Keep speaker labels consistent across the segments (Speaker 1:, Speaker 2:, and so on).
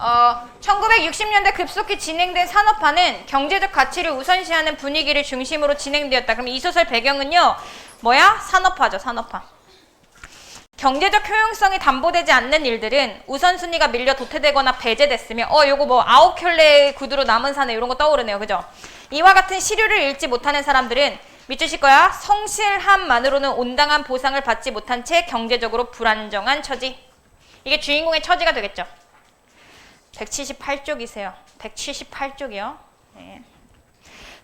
Speaker 1: 1960년대 급속히 진행된 산업화는 경제적 가치를 우선시하는 분위기를 중심으로 진행되었다. 그럼 이 소설 배경은요, 뭐야? 산업화죠, 산업화. 경제적 효용성이 담보되지 않는 일들은 우선순위가 밀려 도태되거나 배제됐으며, 요거 뭐 9켤레 구두로 남은 사내 이런 거 떠오르네요. 그죠? 이와 같은 시류를 잃지 못하는 사람들은 밑주실 거야. 성실함만으로는 온당한 보상을 받지 못한 채 경제적으로 불안정한 처지. 이게 주인공의 처지가 되겠죠. 178쪽이세요. 178쪽이요. 네.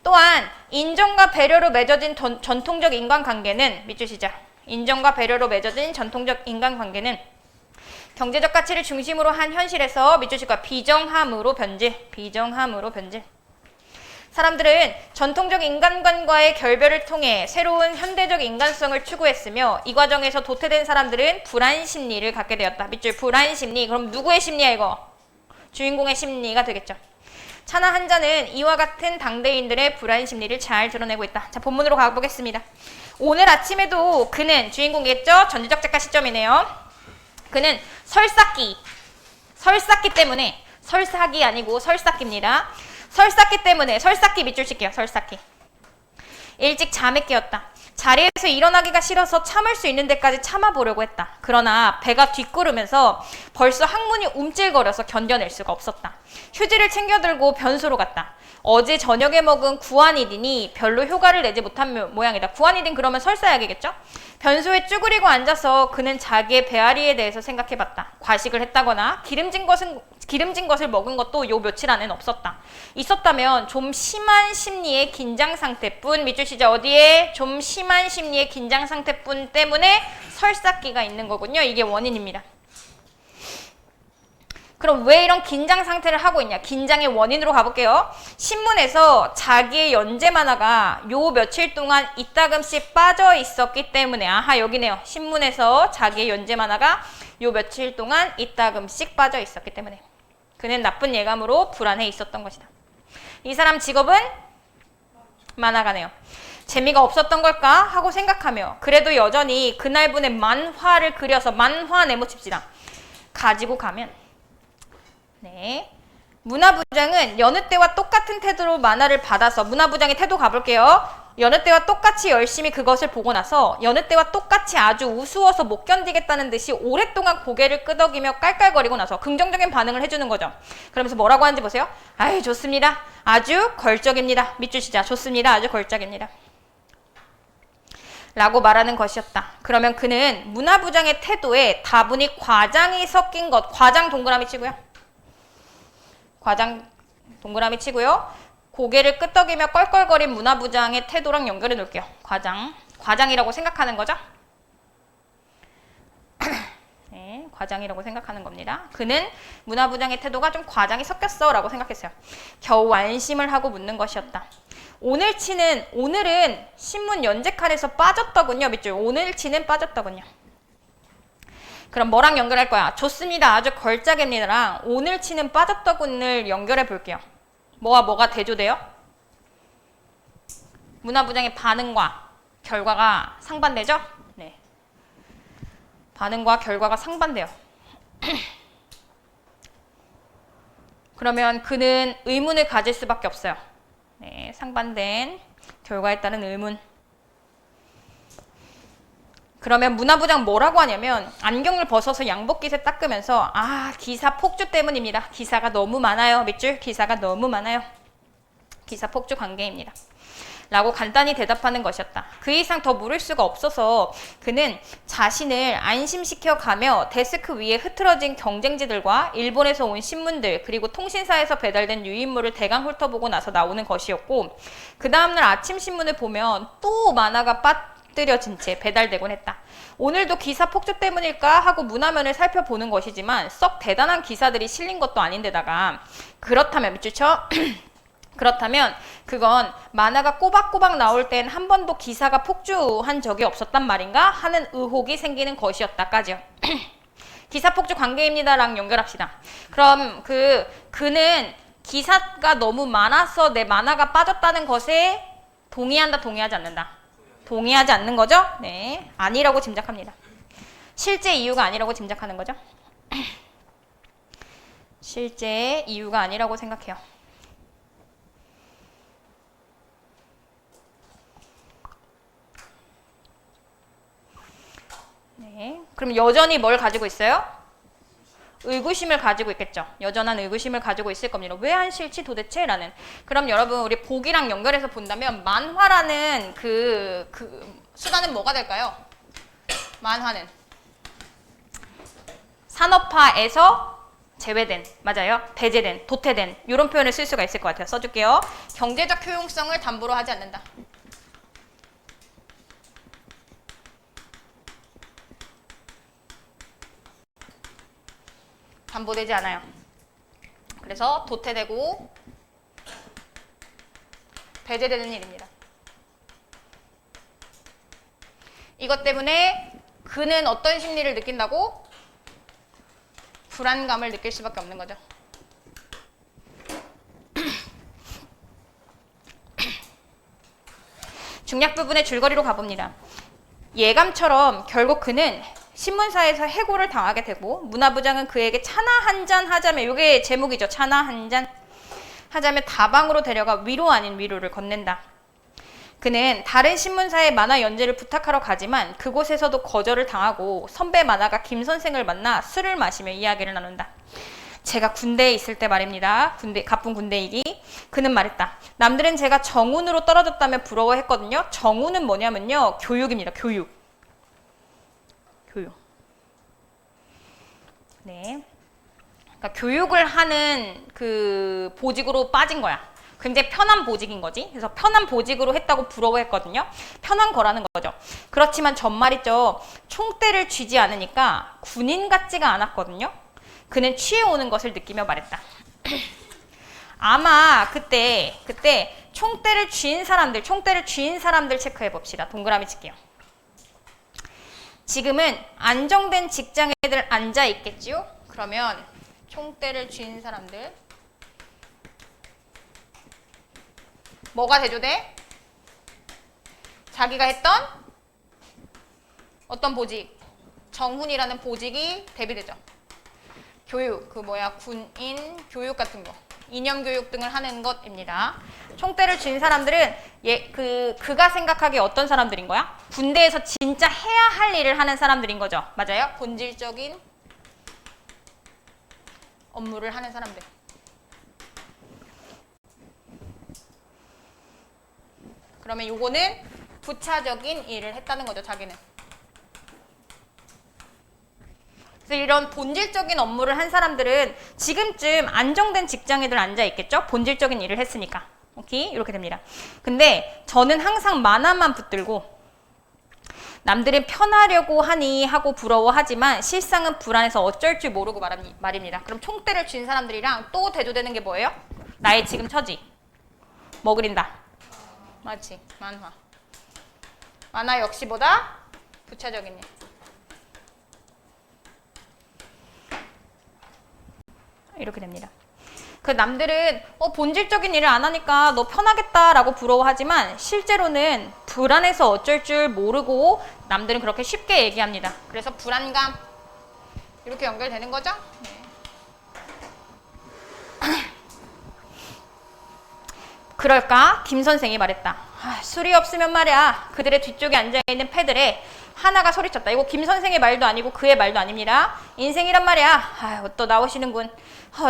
Speaker 1: 또한 인정과 배려로 맺어진 전통적 인간관계는 밑주시죠. 인정과 배려로 맺어진 전통적 인간관계는 경제적 가치를 중심으로 한 현실에서 밑주실 거야. 비정함으로 변질. 비정함으로 변질. 사람들은 전통적 인간관과의 결별을 통해 새로운 현대적 인간성을 추구했으며 이 과정에서 도태된 사람들은 불안 심리를 갖게 되었다. 밑줄 불안 심리. 그럼 누구의 심리야 이거? 주인공의 심리가 되겠죠. 차나 한 잔은 이와 같은 당대인들의 불안 심리를 잘 드러내고 있다. 자, 본문으로 가보겠습니다. 오늘 아침에도 그는 주인공이겠죠? 전지적 작가 시점이네요. 그는 설쌓기 때문에 설사기 아니고 설쌓기입니다. 설쌓기 때문에 설쌓기 밑줄 칠게요. 설쌓기. 일찍 잠에 깨었다. 자리에서 일어나기가 싫어서 참을 수 있는 데까지 참아보려고 했다. 그러나 배가 뒷구르면서 벌써 항문이 움찔거려서 견뎌낼 수가 없었다. 휴지를 챙겨들고 변소로 갔다. 어제 저녁에 먹은 구아니딘이 별로 효과를 내지 못한 모양이다. 구아니딘 그러면 설사약이겠죠? 변소에 쭈그리고 앉아서 그는 자기의 배앓이에 대해서 생각해봤다. 과식을 했다거나 기름진 것을 먹은 것도 요 며칠 안에는 없었다. 있었다면 좀 심한 심리의 긴장 상태뿐, 밑주시죠. 어디에? 좀 심한 심리의 긴장 상태뿐 때문에 설사기가 있는 거군요. 이게 원인입니다. 그럼 왜 이런 긴장 상태를 하고 있냐? 긴장의 원인으로 가볼게요. 신문에서 자기의 연재 만화가 요 며칠 동안 이따금씩 빠져 있었기 때문에, 아하 여기네요. 신문에서 자기의 연재 만화가 요 며칠 동안 이따금씩 빠져 있었기 때문에 그는 나쁜 예감으로 불안해 있었던 것이다. 이 사람 직업은 만화가네요. 재미가 없었던 걸까 하고 생각하며 그래도 여전히 그날분의 만화를 그려서 만화 네모칩시다. 가지고 가면 네. 문화부장은 여느 때와 똑같은 태도로 만화를 받아서 문화부장의 태도 가볼게요. 여느 때와 똑같이 열심히 그것을 보고 나서 여느 때와 똑같이 아주 우스워서 못 견디겠다는 듯이 오랫동안 고개를 끄덕이며 깔깔거리고 나서 긍정적인 반응을 해주는 거죠. 그러면서 뭐라고 하는지 보세요. 아유 좋습니다. 아주 걸적입니다. 밑주시자. 좋습니다. 아주 걸작입니다. 라고 말하는 것이었다. 그러면 그는 문화부장의 태도에 다분히 과장이 섞인 것. 과장 동그라미 치고요. 과장 동그라미 치고요. 고개를 끄덕이며 껄껄거린 문화부장의 태도랑 연결해 놓을게요. 과장이라고 생각하는 거죠. 네, 과장이라고 생각하는 겁니다. 그는 문화부장의 태도가 좀 과장이 섞였어 라고 생각했어요. 겨우 안심을 하고 묻는 것이었다. 오늘은 신문 연재칸에서 빠졌더군요. 밑줄 오늘치는 빠졌더군요. 그럼 뭐랑 연결할 거야? 좋습니다. 아주 걸작입니다랑 오늘치는 빠졌더군을 연결해 볼게요. 뭐가 대조돼요? 문화부장의 반응과 결과가 상반되죠? 네. 반응과 결과가 상반돼요. 그러면 그는 의문을 가질 수밖에 없어요. 네, 상반된 결과에 따른 의문. 그러면 문화부장 뭐라고 하냐면 안경을 벗어서 양복깃에 닦으면서 기사 폭주 때문입니다. 기사가 너무 많아요. 밑줄 기사가 너무 많아요. 기사 폭주 관계입니다. 라고 간단히 대답하는 것이었다. 그 이상 더 물을 수가 없어서 그는 자신을 안심시켜가며 데스크 위에 흐트러진 경쟁지들과 일본에서 온 신문들 그리고 통신사에서 배달된 유인물을 대강 훑어보고 나서 나오는 것이었고 그 다음날 아침 신문을 보면 또 만화가 빠뜨려진 채 배달되곤 했다. 오늘도 기사 폭주 때문일까 하고 문화면을 살펴보는 것이지만 썩 대단한 기사들이 실린 것도 아닌데다가 그렇다면 밑줄 쳐? 그렇다면 그건 만화가 꼬박꼬박 나올 땐 한 번도 기사가 폭주한 적이 없었단 말인가 하는 의혹이 생기는 것이었다까지요. 기사 폭주 관계입니다랑 연결합시다. 그럼 그는 기사가 너무 많아서 내 만화가 빠졌다는 것에 동의한다, 동의하지 않는다? 동의하지 않는 거죠? 네, 아니라고 짐작합니다. 실제 이유가 아니라고 짐작하는 거죠. 실제 이유가 아니라고 생각해요. 네, 그럼 여전히 뭘 가지고 있어요? 의구심을 가지고 있겠죠. 여전한 의구심을 가지고 있을 겁니다. 왜 안 싫지 도대체? 라는. 그럼 여러분 우리 복이랑 연결해서 본다면 만화라는 그 수단은 뭐가 될까요? 만화는 산업화에서 제외된, 맞아요. 배제된, 도태된 이런 표현을 쓸 수가 있을 것 같아요. 써줄게요. 경제적 효용성을 담보로 하지 않는다. 담보되지 않아요. 그래서 도태되고 배제되는 일입니다. 이것 때문에 그는 어떤 심리를 느낀다고? 불안감을 느낄 수밖에 없는 거죠. 중략 부분의 줄거리로 가봅니다. 예감처럼 결국 그는 신문사에서 해고를 당하게 되고 문화부장은 그에게 차나 한 잔 하자며, 이게 제목이죠. 차나 한 잔 하자며 다방으로 데려가 위로 아닌 위로를 건넨다. 그는 다른 신문사에 만화 연재를 부탁하러 가지만 그곳에서도 거절을 당하고 선배 만화가 김 선생을 만나 술을 마시며 이야기를 나눈다. 제가 군대에 있을 때 말입니다. 가쁜 군대이기. 그는 말했다. 남들은 제가 정운으로 떨어졌다며 부러워했거든요. 정운은 뭐냐면요. 교육입니다. 교육. 네. 그러니까 교육을 하는 그 보직으로 빠진 거야. 굉장히 편한 보직인 거지. 그래서 편한 보직으로 했다고 부러워했거든요. 편한 거라는 거죠. 그렇지만 전말이죠. 총대를 쥐지 않으니까 군인 같지가 않았거든요. 그는 취해오는 것을 느끼며 말했다. 아마 그때 총대를 쥐인 사람들 체크해 봅시다. 동그라미 칠게요. 지금은 안정된 직장에들 앉아 있겠지요? 그러면 총대를 쥐인 사람들 뭐가 대조돼? 자기가 했던 어떤 보직? 정훈이라는 보직이 대비되죠. 교육, 군인 교육 같은 거, 이념 교육 등을 하는 것입니다. 총대를 쥔 사람들은 그가 생각하기에 어떤 사람들인 거야? 군대에서 진짜 해야 할 일을 하는 사람들인 거죠. 맞아요? 본질적인 업무를 하는 사람들. 그러면 요거는 부차적인 일을 했다는 거죠, 자기는. 그래서 이런 본질적인 업무를 한 사람들은 지금쯤 안정된 직장에들 앉아 있겠죠? 본질적인 일을 했으니까. 오케이? 이렇게 됩니다. 근데 저는 항상 만화만 붙들고 남들은 편하려고 하니 하고 부러워하지만 실상은 불안해서 어쩔 줄 모르고 말입니다. 그럼 총대를 쥔 사람들이랑 또 대조되는 게 뭐예요? 나의 지금 처지. 뭐 그린다? 맞지? 만화. 만화 역시 보다 부차적인 일. 이렇게 됩니다. 그 남들은 본질적인 일을 안 하니까 너 편하겠다라고 부러워하지만 실제로는 불안해서 어쩔 줄 모르고 남들은 그렇게 쉽게 얘기합니다. 그래서 불안감 이렇게 연결되는 거죠? 네. 그럴까? 김 선생이 말했다. 술이 없으면 말이야. 그들의 뒤쪽에 앉아있는 패들에 하나가 소리쳤다. 이거 김 선생의 말도 아니고 그의 말도 아닙니다. 인생이란 말이야. 또 나오시는군.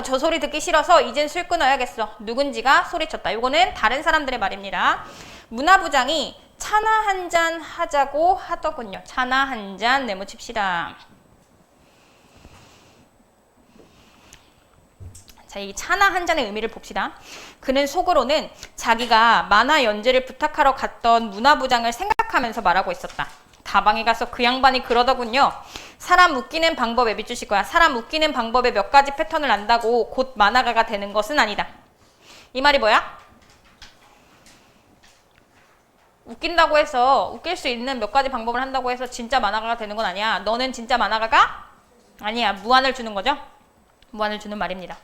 Speaker 1: 저 소리 듣기 싫어서 이젠 술 끊어야겠어. 누군지가 소리쳤다. 이거는 다른 사람들의 말입니다. 문화부장이 차나 한 잔 하자고 하더군요. 차나 한 잔 내모칩시다. 자, 이 차나 한 잔의 의미를 봅시다. 그는 속으로는 자기가 만화 연재를 부탁하러 갔던 문화부장을 생각하면서 말하고 있었다. 다방에 가서 그 양반이 그러더군요. 사람 웃기는 방법에 밑주실 거야. 사람 웃기는 방법에 몇 가지 패턴을 안다고 곧 만화가가 되는 것은 아니다. 이 말이 뭐야? 웃긴다고 해서 웃길 수 있는 몇 가지 방법을 한다고 해서 진짜 만화가가 되는 건 아니야. 너는 진짜 만화가가 아니야. 무안을 주는 거죠. 무안을 주는 말입니다.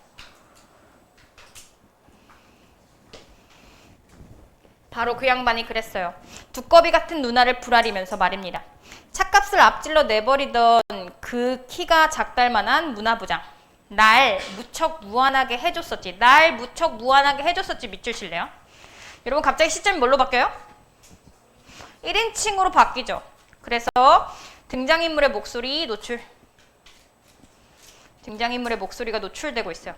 Speaker 1: 바로 그 양반이 그랬어요. 두꺼비 같은 누나를 부라리면서 말입니다. 차값을 앞질러 내버리던 그 키가 작달만한 문화부장. 날 무척 무한하게 해줬었지. 날 무척 무한하게 해줬었지. 밑줄 칠래요? 여러분 갑자기 시점이 뭘로 바뀌어요? 1인칭으로 바뀌죠. 그래서 등장인물의 목소리 노출. 등장인물의 목소리가 노출되고 있어요.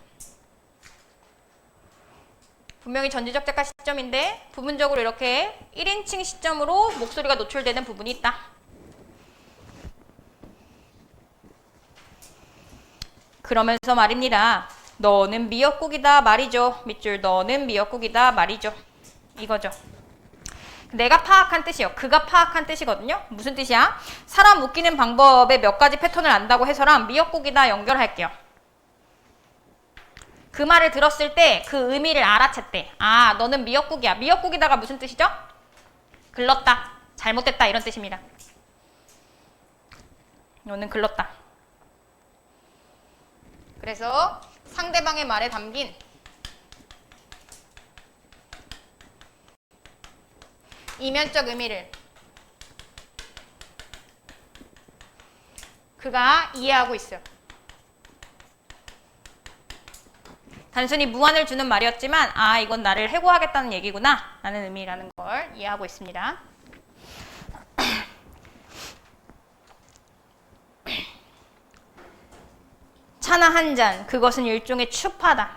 Speaker 1: 분명히 전지적 작가 시점인데 부분적으로 이렇게 1인칭 시점으로 목소리가 노출되는 부분이 있다. 그러면서 말입니다. 너는 미역국이다 말이죠. 밑줄 너는 미역국이다 말이죠. 이거죠. 내가 파악한 뜻이요. 그가 파악한 뜻이거든요. 무슨 뜻이야? 사람 웃기는 방법의 몇 가지 패턴을 안다고 해서랑 미역국이다 연결할게요. 그 말을 들었을 때 그 의미를 알아챘대. 아, 너는 미역국이야. 미역국이다가 무슨 뜻이죠? 글렀다. 잘못됐다. 이런 뜻입니다. 너는 글렀다. 그래서 상대방의 말에 담긴 이면적 의미를 그가 이해하고 있어요. 단순히 무한을 주는 말이었지만 아 이건 나를 해고하겠다는 얘기구나 라는 의미라는 걸 이해하고 있습니다. 차나 한 잔 그것은 일종의 추파다.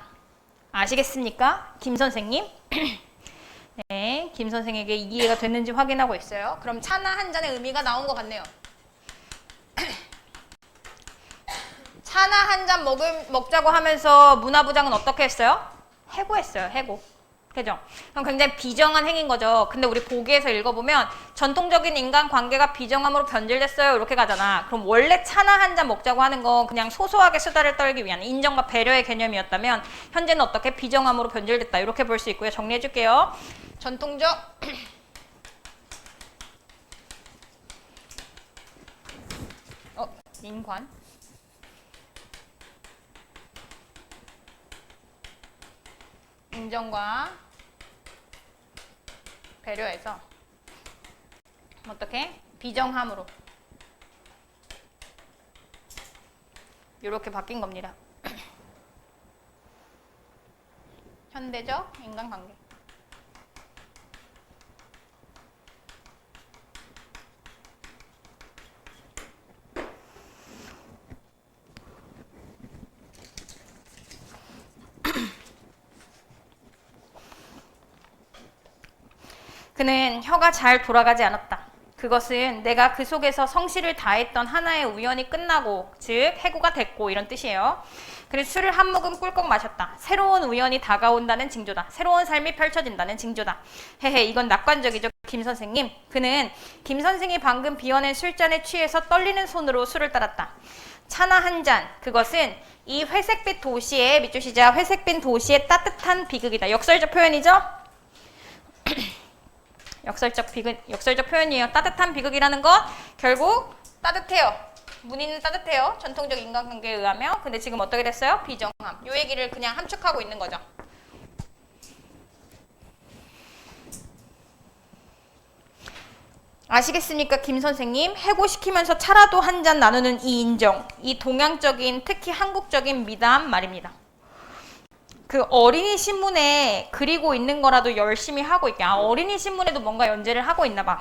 Speaker 1: 아시겠습니까? 김 선생님? 네, 김 선생에게 이해가 됐는지 확인하고 있어요. 그럼 차나 한 잔의 의미가 나온 것 같네요. 차나 한 잔 먹자고 하면서 문화부장은 어떻게 했어요? 해고했어요. 해고. 그죠? 그럼 굉장히 비정한 행위인 거죠. 근데 우리 보기에서 읽어보면 전통적인 인간관계가 비정함으로 변질됐어요. 이렇게 가잖아. 그럼 원래 차나 한 잔 먹자고 하는 건 그냥 소소하게 수다를 떨기 위한 인정과 배려의 개념이었다면 현재는 어떻게 비정함으로 변질됐다. 이렇게 볼 수 있고요. 정리해줄게요. 전통적 인관 인정과 배려해서 어떻게? 비정함으로 이렇게 바뀐 겁니다. 현대적 인간관계. 그는 혀가 잘 돌아가지 않았다. 그것은 내가 그 속에서 성실을 다했던 하나의 우연이 끝나고 즉 해고가 됐고 이런 뜻이에요. 그래서 술을 한 모금 꿀꺽 마셨다. 새로운 우연이 다가온다는 징조다. 새로운 삶이 펼쳐진다는 징조다. 헤헤 이건 낙관적이죠. 김 선생님. 그는 김 선생이 방금 비워낸 술잔에 취해서 떨리는 손으로 술을 따랐다. 차나 한 잔 그것은 이 회색빛 도시의 밑줄 시작 회색빛 도시의 따뜻한 비극이다. 역설적 표현이죠. 역설적 표현이에요. 따뜻한 비극이라는 건 결국 따뜻해요. 문인은 따뜻해요. 전통적 인간관계에 의하면. 근데 지금 어떻게 됐어요? 비정함. 이 얘기를 그냥 함축하고 있는 거죠. 아시겠습니까? 김 선생님. 해고시키면서 차라도 한 잔 나누는 이 인정. 이 동양적인 특히 한국적인 미담 말입니다. 그 어린이 신문에 그리고 있는 거라도 열심히 하고 있게. 아, 어린이 신문에도 뭔가 연재를 하고 있나 봐.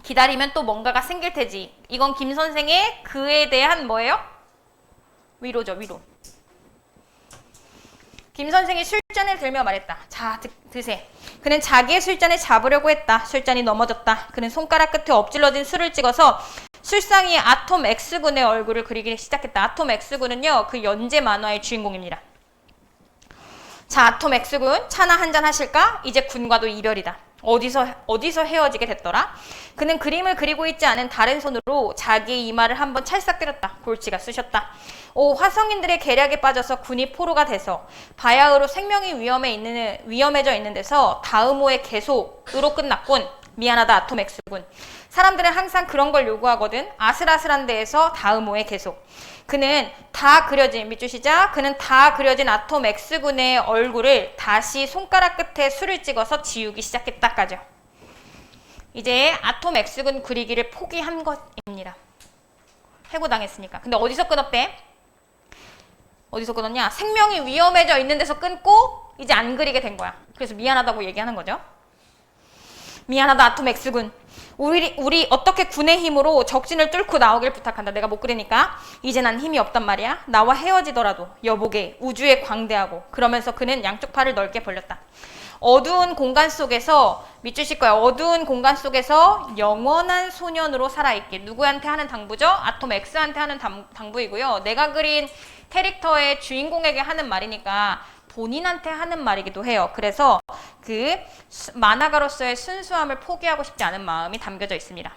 Speaker 1: 기다리면 또 뭔가가 생길 테지. 이건 김 선생의 그에 대한 뭐예요? 위로죠, 위로. 김 선생이 술잔을 들며 말했다. 자, 드세. 그는 자기의 술잔을 잡으려고 했다. 술잔이 넘어졌다. 그는 손가락 끝에 엎질러진 술을 찍어서 술상이 아톰 X군의 얼굴을 그리기 시작했다. 아톰 X군은요, 그 연재 만화의 주인공입니다. 자, 아톰 X군, 차나 한잔 하실까? 이제 군과도 이별이다. 어디서 헤어지게 됐더라? 그는 그림을 그리고 있지 않은 다른 손으로 자기의 이마를 한번 찰싹 때렸다. 골치가 쑤셨다. 오, 화성인들의 계략에 빠져서 군이 포로가 돼서 바야흐로 생명이 위험해져 있는 데서 다음 호의 계속으로 끝났군. 미안하다, 아톰 X군. 사람들은 항상 그런 걸 요구하거든. 아슬아슬한 데에서 다음 호의 계속. 그는 다 그려진, 밑줄 시작. 그는 다 그려진 아톰 X군의 얼굴을 다시 손가락 끝에 술을 찍어서 지우기 시작했다까죠. 이제 아톰 X군 그리기를 포기한 것입니다. 해고당했으니까. 근데 어디서 끊었대? 어디서 끊었냐? 생명이 위험해져 있는 데서 끊고 이제 안 그리게 된 거야. 그래서 미안하다고 얘기하는 거죠. 미안하다 아톰 X군. 우리 어떻게 군의 힘으로 적진을 뚫고 나오길 부탁한다. 내가 못 그리니까 이제 난 힘이 없단 말이야. 나와 헤어지더라도 여보게 우주에 광대하고. 그러면서 그는 양쪽 팔을 넓게 벌렸다. 어두운 공간 속에서 밑주실 거야. 어두운 공간 속에서 영원한 소년으로 살아있게. 누구한테 하는 당부죠? 아톰 X한테 하는 당부이고요. 내가 그린 캐릭터의 주인공에게 하는 말이니까 본인한테 하는 말이기도 해요. 그래서 그 만화가로서의 순수함을 포기하고 싶지 않은 마음이 담겨져 있습니다.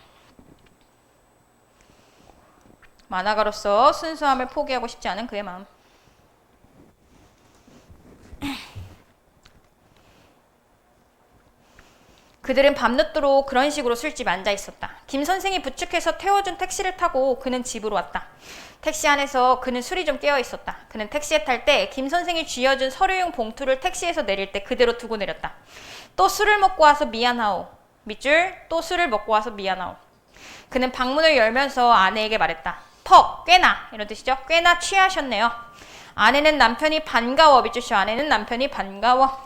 Speaker 1: 만화가로서 순수함을 포기하고 싶지 않은 그의 마음. 그들은 밤늦도록 그런 식으로 술집에 앉아 있었다. 김 선생이 부축해서 태워준 택시를 타고 그는 집으로 왔다. 택시 안에서 그는 술이 좀 깨어 있었다. 그는 택시에 탈 때 김 선생이 쥐어준 서류용 봉투를 택시에서 내릴 때 그대로 두고 내렸다. 또 술을 먹고 와서 미안하오. 밑줄 또 술을 먹고 와서 미안하오. 그는 방문을 열면서 아내에게 말했다. 퍽 꽤나 이런 뜻이죠. 꽤나 취하셨네요. 아내는 남편이 반가워. 밑줄쇼 아내는 남편이 반가워.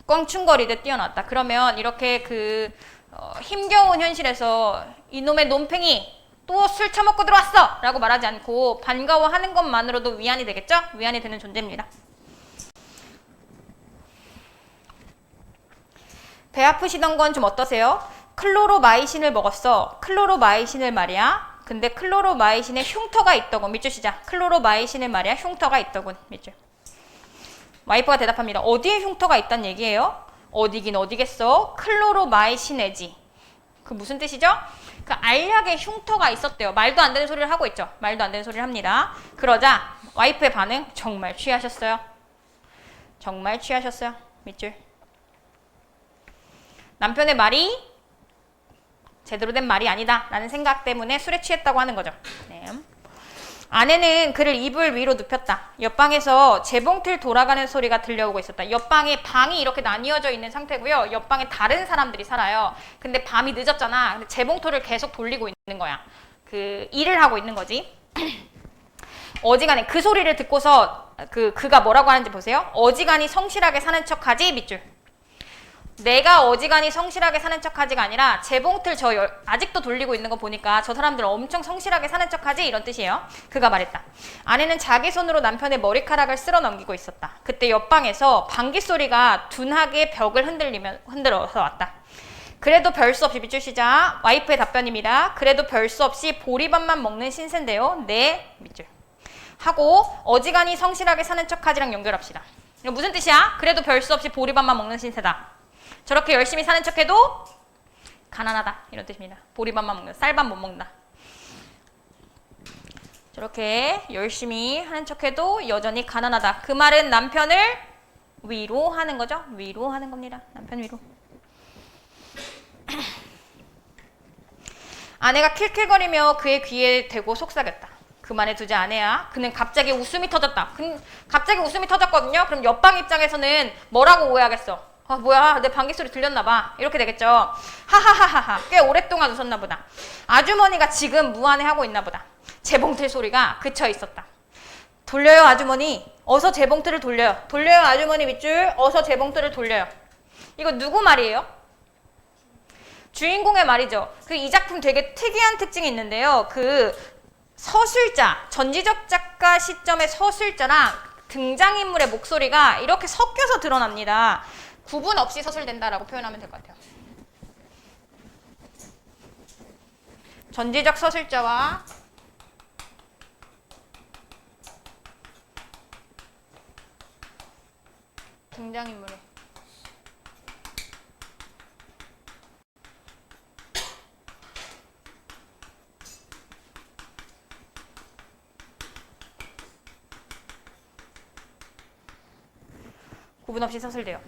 Speaker 1: 껑충거리듯 뛰어났다. 그러면 이렇게 힘겨운 현실에서 이놈의 논팽이 또 술 처먹고 들어왔어! 라고 말하지 않고 반가워하는 것만으로도 위안이 되겠죠? 위안이 되는 존재입니다. 배 아프시던 건 좀 어떠세요? 클로로마이신을 먹었어. 클로로마이신을 말이야. 근데 클로로마이신에 흉터가 있더군. 밑줄 시작. 클로로마이신을 말이야. 흉터가 있더군. 밑줄. 와이프가 대답합니다. 어디에 흉터가 있단 얘기예요? 어디긴 어디겠어? 클로로마이신에지. 그 무슨 뜻이죠? 그 알약에 흉터가 있었대요. 말도 안 되는 소리를 하고 있죠. 말도 안 되는 소리를 합니다. 그러자 와이프의 반응. 정말 취하셨어요. 정말 취하셨어요. 밑줄. 남편의 말이 제대로 된 말이 아니다 라는 생각 때문에 술에 취했다고 하는 거죠. 네. 아내는 그를 이불 위로 눕혔다. 옆방에서 재봉틀 돌아가는 소리가 들려오고 있었다. 옆방에 방이 이렇게 나뉘어져 있는 상태고요. 옆방에 다른 사람들이 살아요. 근데 밤이 늦었잖아. 근데 재봉틀을 계속 돌리고 있는 거야. 일을 하고 있는 거지. 어지간히 그 소리를 듣고서 그가 뭐라고 하는지 보세요. 어지간히 성실하게 사는 척하지. 밑줄. 내가 어지간히 성실하게 사는 척하지가 아니라 재봉틀 아직도 돌리고 있는 거 보니까 저 사람들 엄청 성실하게 사는 척하지 이런 뜻이에요. 그가 말했다. 아내는 자기 손으로 남편의 머리카락을 쓸어 넘기고 있었다. 그때 옆방에서 방귀 소리가 둔하게 벽을 흔들어서 왔다. 그래도 별 수 없이 밑줄 시작. 와이프의 답변입니다. 그래도 별 수 없이 보리밥만 먹는 신세인데요. 네 밑줄. 하고 어지간히 성실하게 사는 척하지랑 연결합시다. 이거 무슨 뜻이야? 그래도 별 수 없이 보리밥만 먹는 신세다. 저렇게 열심히 사는 척해도 가난하다 이런 뜻입니다. 보리밥만 먹는다. 쌀밥 못 먹는다. 저렇게 열심히 하는 척해도 여전히 가난하다. 그 말은 남편을 위로하는 거죠. 위로하는 겁니다. 남편 위로. 아내가 킬킬거리며 그의 귀에 대고 속삭였다. 그만해 두자 아내야. 그는 갑자기 웃음이 터졌다. 갑자기 웃음이 터졌거든요. 그럼 옆방 입장에서는 뭐라고 오해하겠어? 아 뭐야 내 방귀 소리 들렸나봐 이렇게 되겠죠. 하하하하하 꽤 오랫동안 웃었나보다. 아주머니가 지금 무안해하고 있나보다. 재봉틀 소리가 그쳐 있었다. 돌려요 아주머니 어서 재봉틀을 돌려요. 돌려요 아주머니 밑줄 어서 재봉틀을 돌려요. 이거 누구 말이에요? 주인공의 말이죠. 이 작품 되게 특이한 특징이 있는데요. 서술자 전지적 작가 시점의 서술자랑 등장인물의 목소리가 이렇게 섞여서 드러납니다. 구분 없이 서술된다라고 표현하면 될 것 같아요. 전지적 서술자와 등장인물의 구분 없이 서술돼요.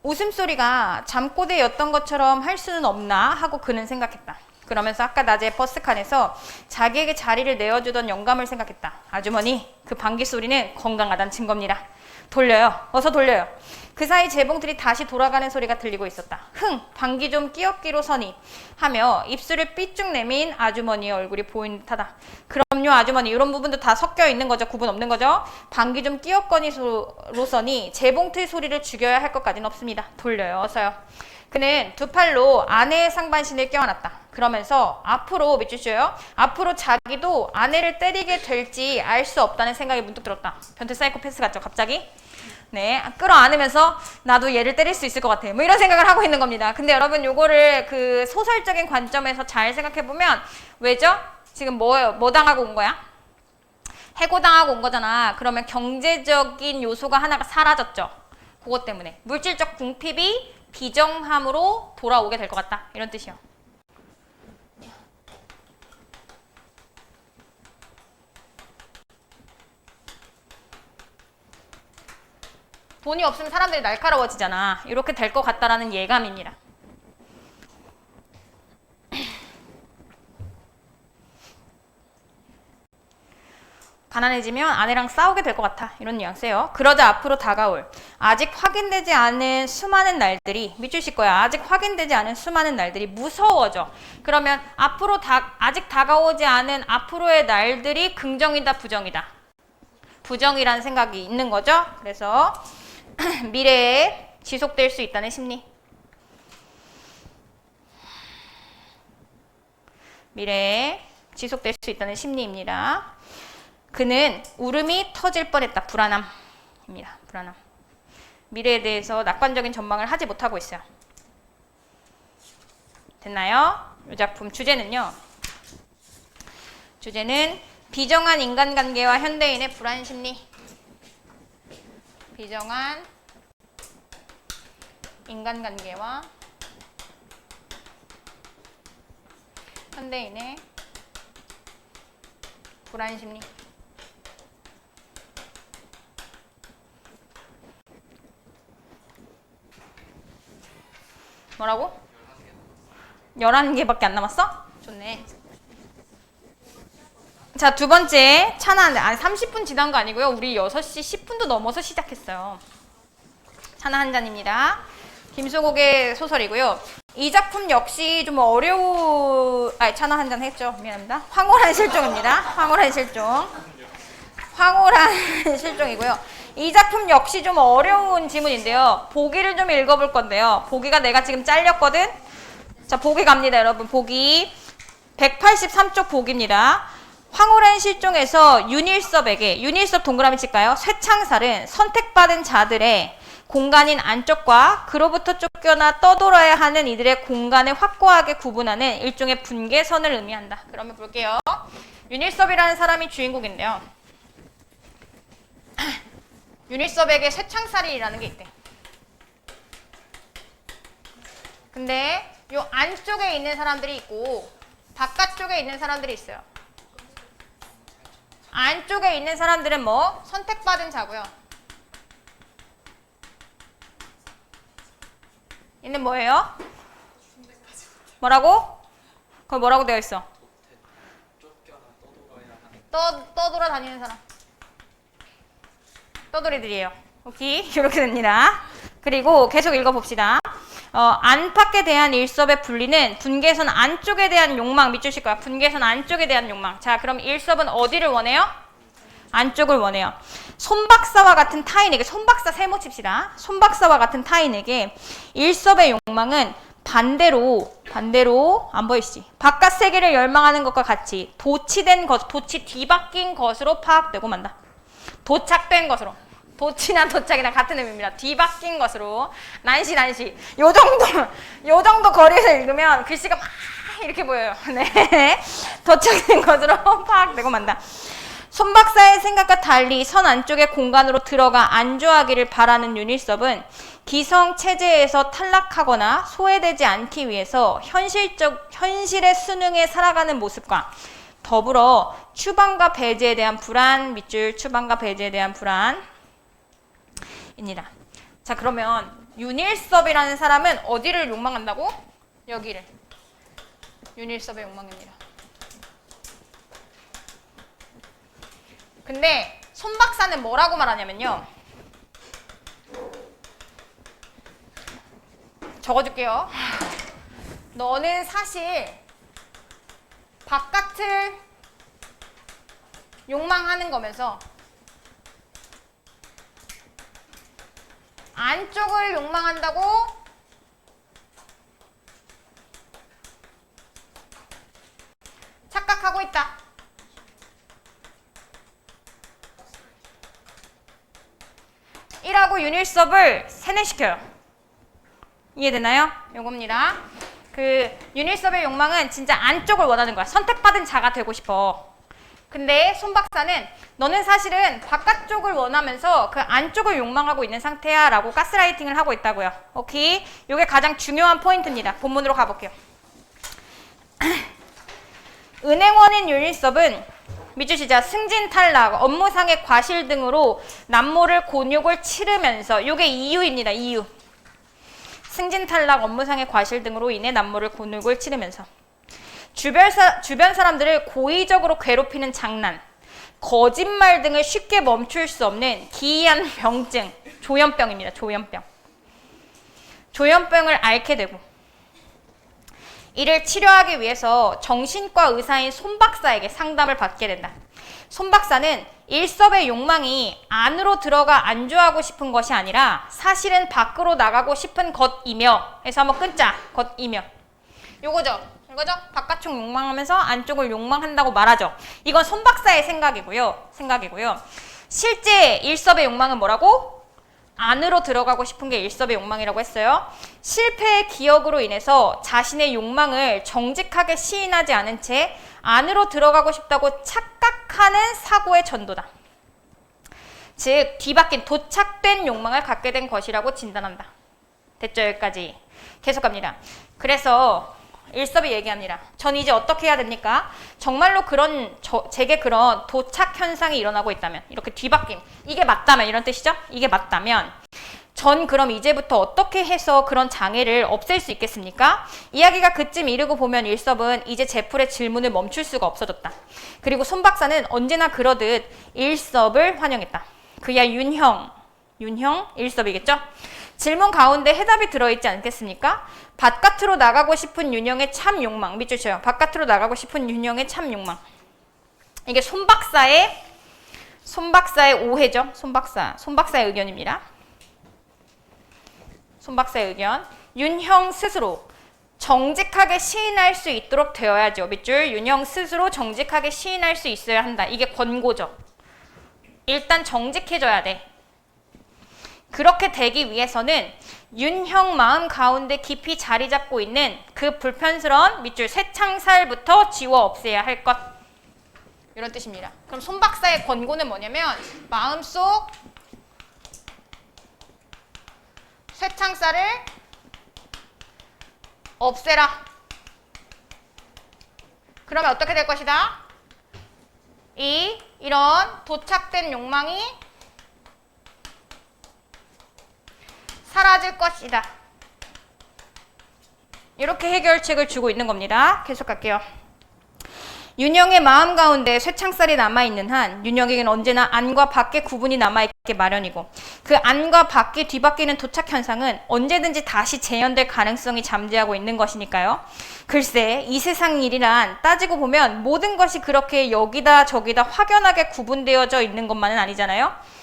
Speaker 1: 웃음소리가 잠꼬대였던 것처럼 할 수는 없나 하고 그는 생각했다. 그러면서 아까 낮에 버스칸에서 자기에게 자리를 내어주던 영감을 생각했다. 아주머니, 그 방귀 소리는 건강하다는 증거입니다. 돌려요. 어서 돌려요. 그 사이 재봉틀이 다시 돌아가는 소리가 들리고 있었다. 흥! 방귀 좀 끼었기로 서니 하며 입술을 삐쭉 내민 아주머니의 얼굴이 보이는 듯하다. 그럼요 아주머니, 이런 부분도 다 섞여 있는 거죠. 구분 없는 거죠. 방귀 좀 끼었거니로서니 재봉틀 소리를 죽여야 할 것까지는 없습니다. 돌려요. 어서요. 그는 두 팔로 아내의 상반신을 껴안았다. 그러면서 앞으로 밑줄 쥐어요. 앞으로 자기도 아내를 때리게 될지 알 수 없다는 생각이 문득 들었다. 변태 사이코패스 같죠 갑자기? 네, 끌어안으면서 나도 얘를 때릴 수 있을 것 같아. 뭐 이런 생각을 하고 있는 겁니다. 근데 여러분 요거를 그 소설적인 관점에서 잘 생각해보면 왜죠? 지금 뭐 당하고 온 거야? 해고당하고 온 거잖아. 그러면 경제적인 요소가 하나가 사라졌죠. 그것 때문에 물질적 궁핍이 비정함으로 돌아오게 될 것 같다. 이런 뜻이요. 돈이 없으면 사람들이 날카로워지잖아. 이렇게 될 것 같다라는 예감입니다. 가난해지면 아내랑 싸우게 될 것 같아. 이런 뉘앙스예요. 그러자 앞으로 다가올 아직 확인되지 않은 수많은 날들이 밑줄 칠 거야. 아직 확인되지 않은 수많은 날들이 무서워져. 그러면 앞으로 아직 다가오지 않은 앞으로의 날들이 긍정이다 부정이다. 부정이라는 생각이 있는 거죠. 그래서 미래에 지속될 수 있다는 심리. 미래에 지속될 수 있다는 심리입니다. 그는 울음이 터질 뻔했다. 불안함입니다. 불안함. 미래에 대해서 낙관적인 전망을 하지 못하고 있어요. 됐나요? 이 작품 주제는요. 주제는 비정한 인간관계와 현대인의 불안 심리. 비정한 인간관계와 현대인의 불안 심리. 뭐라고? 11개밖에 안 남았어? 좋네. 자, 두 번째 차나 30분 지난 거 아니고요. 우리 6시 10분도 넘어서 시작했어요. 차나 한 잔입니다. 김수곡의 소설이고요. 이 작품 역시 좀 차나 한 잔 했죠. 미안합니다. 황홀한 실종입니다. 황홀한 실종. 황홀한 실종이고요. 이 작품 역시 좀 어려운 지문인데요. 보기를 좀 읽어볼 건데요. 보기가 내가 지금 잘렸거든. 자, 보기 갑니다, 여러분. 보기 183쪽 보기입니다. 황홀한 실종에서 윤일섭 동그라미 칠까요? 쇠창살은 선택받은 자들의 공간인 안쪽과 그로부터 쫓겨나 떠돌아야 하는 이들의 공간을 확고하게 구분하는 일종의 분계선을 의미한다. 그러면 볼게요. 윤일섭이라는 사람이 주인공인데요. 윤일섭에게 쇠창살이라는 게 있대. 근데 요 안쪽에 있는 사람들이 있고 바깥쪽에 있는 사람들이 있어요. 안쪽에 있는 사람들은 뭐? 선택받은 자고요. 얘는 뭐예요? 뭐라고? 거기 뭐라고 되어 있어? 떠돌아다니는 사람. 떠돌이들이에요. 오케이, 이렇게 됩니다. 그리고 계속 읽어봅시다. 안팎에 대한 일섭의 분리는 분계선 안쪽에 대한 욕망, 밑줄 칠 거야. 분계선 안쪽에 대한 욕망. 자, 그럼 일섭은 어디를 원해요? 안쪽을 원해요. 손박사와 같은 타인에게, 손박사 세모 칩시다. 손박사와 같은 타인에게 일섭의 욕망은 반대로 안 보이시지? 바깥 세계를 열망하는 것과 같이 도취된 것, 도취 뒤바뀐 것으로 파악되고 만다. 도착된 것으로. 도취나 도착이나 같은 의미입니다. 뒤바뀐 것으로. 난시. 요 정도 거리에서 읽으면 글씨가 막 이렇게 보여요. 네. 도착된 것으로 파악되고 만다. 손박사의 생각과 달리 선 안쪽의 공간으로 들어가 안주하기를 바라는 윤일섭은 기성 체제에서 탈락하거나 소외되지 않기 위해서 현실의 수능에 살아가는 모습과 더불어 추방과 배제에 대한 불안, 밑줄 추방과 배제에 대한 불안입니다. 자, 그러면 윤일섭이라는 사람은 어디를 욕망한다고? 여기를. 윤일섭의 욕망입니다. 근데 손 박사는 뭐라고 말하냐면요. 적어줄게요. 너는 사실 바깥을 욕망하는 거면서 안쪽을 욕망한다고 착각하고 있다. 이라고 윤일섭을 세뇌시켜요. 이해되나요? 요겁니다. 그 윤일섭의 욕망은 진짜 안쪽을 원하는 거야. 선택받은 자가 되고 싶어. 근데 손 박사는 너는 사실은 바깥쪽을 원하면서 그 안쪽을 욕망하고 있는 상태야 라고 가스라이팅을 하고 있다고요. 오케이? 요게 가장 중요한 포인트입니다. 본문으로 가볼게요. 은행원인 윤일섭은 밑줄 승진 탈락, 업무상의 과실 등으로 남모를 곤욕을 치르면서 요게 이유입니다. 이유. 승진 탈락, 업무상의 과실 등으로 인해 남모를 곤욕을 치르면서 주변 사람들을 고의적으로 괴롭히는 장난, 거짓말 등을 쉽게 멈출 수 없는 기이한 병증, 조현병입니다. 조현병. 조현병을 앓게 되고 이를 치료하기 위해서 정신과 의사인 손 박사에게 상담을 받게 된다. 손 박사는 일섭의 욕망이 안으로 들어가 안주하고 싶은 것이 아니라 사실은 밖으로 나가고 싶은 것이며, 해서 한번 끊자. 것이며. 요거죠. 이거죠? 바깥쪽 욕망하면서 안쪽을 욕망한다고 말하죠. 이건 손 박사의 생각이고요. 실제 일섭의 욕망은 뭐라고? 안으로 들어가고 싶은 게 일섭의 욕망이라고 했어요. 실패의 기억으로 인해서 자신의 욕망을 정직하게 시인하지 않은 채 안으로 들어가고 싶다고 착각하는 사고의 전도다. 즉 뒤바뀐 도착된 욕망을 갖게 된 것이라고 진단한다. 됐죠? 여기까지. 계속 갑니다. 그래서 일섭이 얘기합니다. 전 이제 어떻게 해야 됩니까? 정말로 제게 그런 도착 현상이 일어나고 있다면, 이렇게 뒤바뀜, 이게 맞다면, 이런 뜻이죠? 이게 맞다면 전 그럼 이제부터 어떻게 해서 그런 장애를 없앨 수 있겠습니까? 이야기가 그쯤 이르고 보면 일섭은 이제 제풀의 질문을 멈출 수가 없어졌다. 그리고 손 박사는 언제나 그러듯 일섭을 환영했다. 그야 윤형 일섭이겠죠? 질문 가운데 해답이 들어있지 않겠습니까? 바깥으로 나가고 싶은 윤형의 참 욕망. 밑줄 쳐요. 바깥으로 나가고 싶은 윤형의 참 욕망. 이게 손 박사의 오해죠. 손 박사의 의견입니다. 손 박사의 의견. 윤형 스스로 정직하게 시인할 수 있도록 되어야죠. 밑줄. 윤형 스스로 정직하게 시인할 수 있어야 한다. 이게 권고죠. 일단 정직해져야 돼. 그렇게 되기 위해서는 윤형 마음 가운데 깊이 자리 잡고 있는 그 불편스러운 밑줄 쇠창살부터 지워 없애야 할 것. 이런 뜻입니다. 그럼 손 박사의 권고는 뭐냐면 마음속 쇠창살을 없애라. 그러면 어떻게 될 것이다? 이런 도착된 욕망이 사라질 것이다. 이렇게 해결책을 주고 있는 겁니다. 계속 갈게요. 윤형의 마음 가운데 쇠창살이 남아있는 한 윤형에게는 언제나 안과 밖의 구분이 남아있게 마련이고 그 안과 밖이 뒤바뀌는 도착 현상은 언제든지 다시 재현될 가능성이 잠재하고 있는 것이니까요. 글쎄 이 세상 일이란 따지고 보면 모든 것이 그렇게 여기다 저기다 확연하게 구분되어져 있는 것만은 아니잖아요.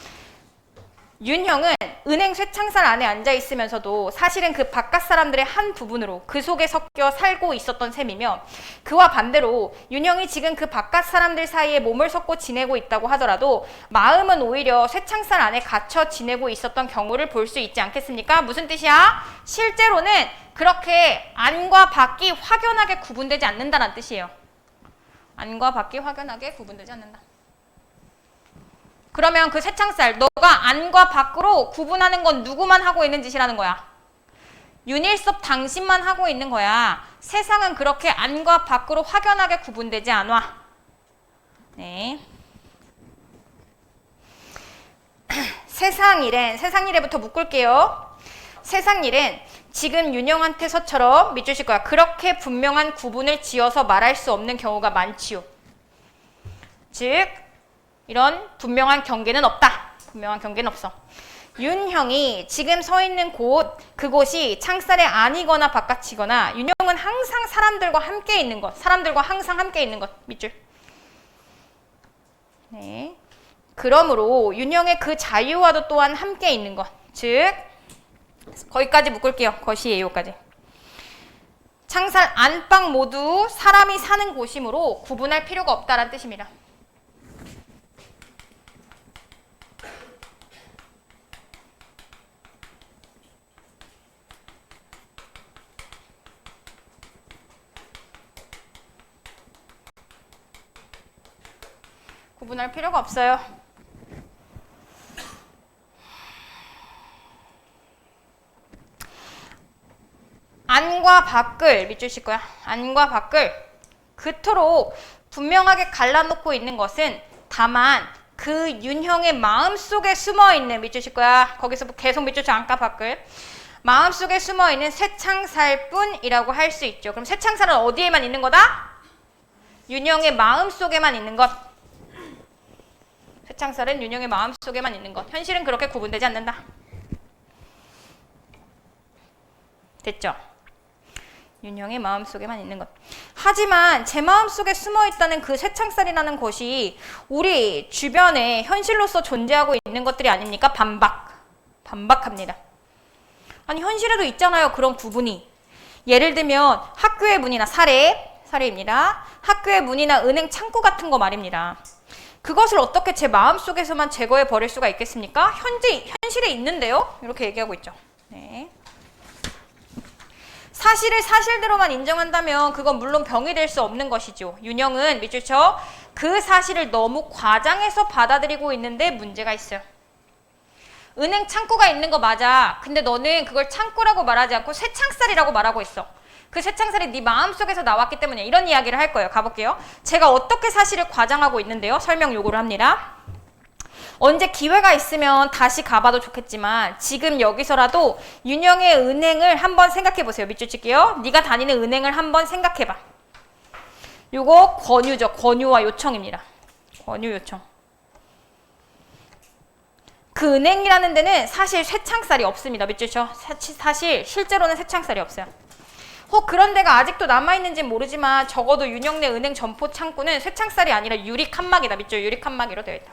Speaker 1: 윤형은 은행 쇠창살 안에 앉아 있으면서도 사실은 그 바깥 사람들의 한 부분으로 그 속에 섞여 살고 있었던 셈이며 그와 반대로 윤형이 지금 그 바깥 사람들 사이에 몸을 섞고 지내고 있다고 하더라도 마음은 오히려 쇠창살 안에 갇혀 지내고 있었던 경우를 볼 수 있지 않겠습니까? 무슨 뜻이야? 실제로는 그렇게 안과 밖이 확연하게 구분되지 않는다는 뜻이에요. 안과 밖이 확연하게 구분되지 않는다. 그러면 그 쇠창살, 너가 안과 밖으로 구분하는 건 누구만 하고 있는 짓이라는 거야? 윤일섭 당신만 하고 있는 거야. 세상은 그렇게 안과 밖으로 확연하게 구분되지 않아. 네. 세상 일에부터 묶을게요. 세상 일엔 지금 윤영한테서처럼 밑줄 칠 거야. 그렇게 분명한 구분을 지어서 말할 수 없는 경우가 많지요. 즉 이런 분명한 경계는 없다. 분명한 경계는 없어. 윤형이 지금 서 있는 그곳이 창살에 아니거나 바깥이거나 윤형은 항상 사람들과 함께 있는 것. 사람들과 항상 함께 있는 것. 밑줄. 네. 그러므로 윤형의 그 자유와도 또한 함께 있는 것. 즉 거기까지 묶을게요. 것이 예요까지. 창살 안방 모두 사람이 사는 곳이므로 구분할 필요가 없다라는 뜻입니다. 구분할 필요가 없어요. 안과 밖을 밑줄 칠 거야. 안과 밖을 그토록 분명하게 갈라놓고 있는 것은 다만 그 윤형의 마음속에 숨어있는 밑줄 칠 거야. 거기서 계속 밑줄 쳐. 안과 밖을 마음속에 숨어있는 쇠창살뿐이라고 할 수 있죠. 그럼 쇠창살은 어디에만 있는 거다? 윤형의 마음속에만 있는 것. 쇠창살은 윤형의 마음속에만 있는 것. 현실은 그렇게 구분되지 않는다. 됐죠? 윤형의 마음속에만 있는 것. 하지만 제 마음속에 숨어있다는 그 쇠창살이라는 것이 우리 주변에 현실로서 존재하고 있는 것들이 아닙니까? 반박합니다. 아니 현실에도 있잖아요. 그런 구분이. 예를 들면 학교의 문이나 사례입니다. 학교의 문이나 은행 창구 같은 거 말입니다. 그것을 어떻게 제 마음속에서만 제거해 버릴 수가 있겠습니까? 현실에 있는데요. 이렇게 얘기하고 있죠. 네. 사실을 사실대로만 인정한다면 그건 물론 병이 될 수 없는 것이죠. 윤형은 밑줄 쳐. 그 사실을 너무 과장해서 받아들이고 있는데 문제가 있어요. 은행 창구가 있는 거 맞아. 근데 너는 그걸 창구라고 말하지 않고 쇠창살이라고 말하고 있어. 그 쇠창살이 네 마음속에서 나왔기 때문에 이런 이야기를 할 거예요. 가볼게요. 제가 어떻게 사실을 과장하고 있는데요. 설명 요구를 합니다. 언제 기회가 있으면 다시 가봐도 좋겠지만 지금 여기서라도 윤형의 은행을 한번 생각해 보세요. 밑줄 칠게요. 네가 다니는 은행을 한번 생각해 봐. 요거 권유죠. 권유와 요청입니다. 권유 요청. 그 은행이라는 데는 사실 쇠창살이 없습니다. 밑줄 쳐. 사실 실제로는 쇠창살이 없어요. 혹 그런 데가 아직도 남아있는지는 모르지만 적어도 윤형 내 은행 점포 창구는 쇠창살이 아니라 유리 칸막이다. 밑줄 유리 칸막이로 되어 있다.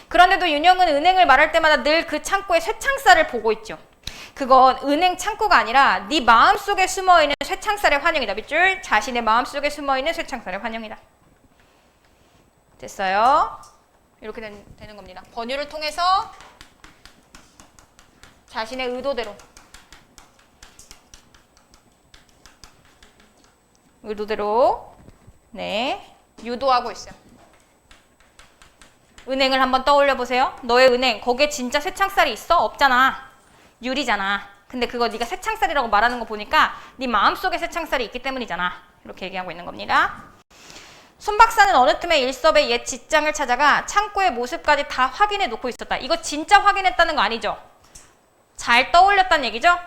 Speaker 1: 그런데도 윤형은 은행을 말할 때마다 늘 그 창구의 쇠창살을 보고 있죠. 그건 은행 창구가 아니라 네 마음속에 숨어있는 쇠창살의 환영이다. 밑줄 자신의 마음속에 숨어있는 쇠창살의 환영이다. 됐어요? 이렇게 되는 겁니다. 권유를 통해서 자신의 의도대로 네 유도하고 있어요. 은행을 한번 떠올려 보세요. 너의 은행 거기에 진짜 쇠창살이 있어? 없잖아. 유리잖아. 근데 그거 네가 쇠창살이라고 말하는 거 보니까 네 마음속에 쇠창살이 있기 때문이잖아. 이렇게 얘기하고 있는 겁니다. 손 박사는 어느 틈에 일섭의 옛 직장을 찾아가 창고의 모습까지 다 확인해 놓고 있었다. 이거 진짜 확인했다는 거 아니죠? 잘 떠올렸다는 얘기죠?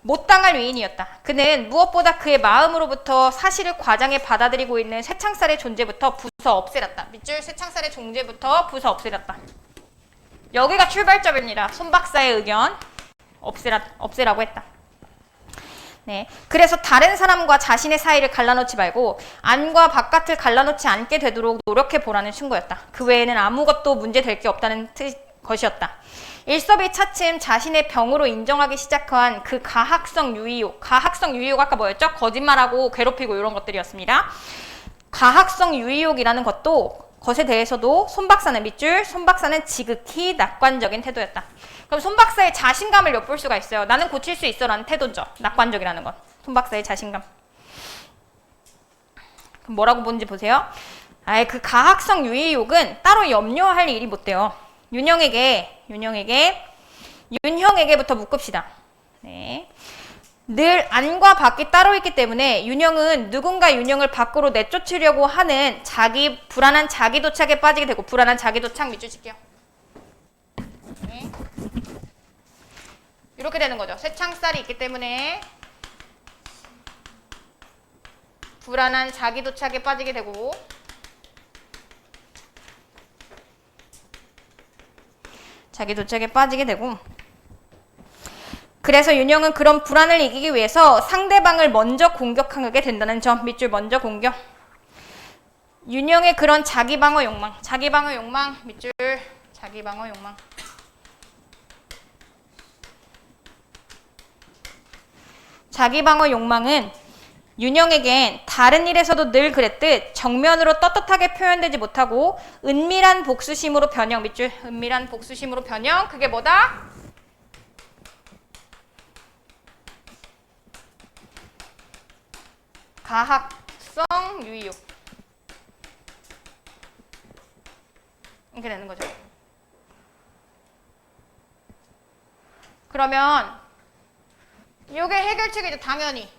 Speaker 1: 못 당할 위인이었다. 그는 무엇보다 그의 마음으로부터 사실을 과장해 받아들이고 있는 쇠창살의 존재부터 부숴 없애렸다. 밑줄 쇠창살의 존재부터 부숴 없애렸다. 여기가 출발점입니다. 손 박사의 의견 없애라고 했다. 네, 그래서 다른 사람과 자신의 사이를 갈라놓지 말고 안과 바깥을 갈라놓지 않게 되도록 노력해 보라는 충고였다. 그 외에는 아무것도 문제될 게 없다는 것이었다. 일섭이 차츰 자신의 병으로 인정하기 시작한 그 가학성 유의욕 아까 뭐였죠? 거짓말하고 괴롭히고 이런 것들이었습니다. 가학성 유의욕이라는 것에 대해서도 손 박사는 지극히 낙관적인 태도였다. 그럼 손 박사의 자신감을 엿볼 수가 있어요. 나는 고칠 수 있어 라는 태도죠. 낙관적이라는 건. 손 박사의 자신감. 그럼 뭐라고 보는지 보세요. 그 가학성 유의욕은 따로 염려할 일이 못 돼요. 윤형에게부터 묶읍시다. 네. 늘 안과 밖이 따로 있기 때문에 윤형은 누군가 윤형을 밖으로 내쫓으려고 하는 불안한 자기도착에 빠지게 되고 불안한 자기도착 밑줄 칠게요. 네. 이렇게 되는 거죠. 쇠창살이 있기 때문에 불안한 자기도착에 빠지게 되고 그래서 윤영은 그런 불안을 이기기 위해서 상대방을 먼저 공격하게 된다는 점. 밑줄 먼저 공격. 윤영의 그런 자기방어 욕망. 밑줄 자기방어 욕망. 자기방어 욕망은 윤영에겐 다른 일에서도 늘 그랬듯 정면으로 떳떳하게 표현되지 못하고 은밀한 복수심으로 변형. 밑줄 은밀한 복수심으로 변형. 그게 뭐다? 가학성 유의욕. 이렇게 되는 거죠. 그러면 이게 해결책이죠. 당연히.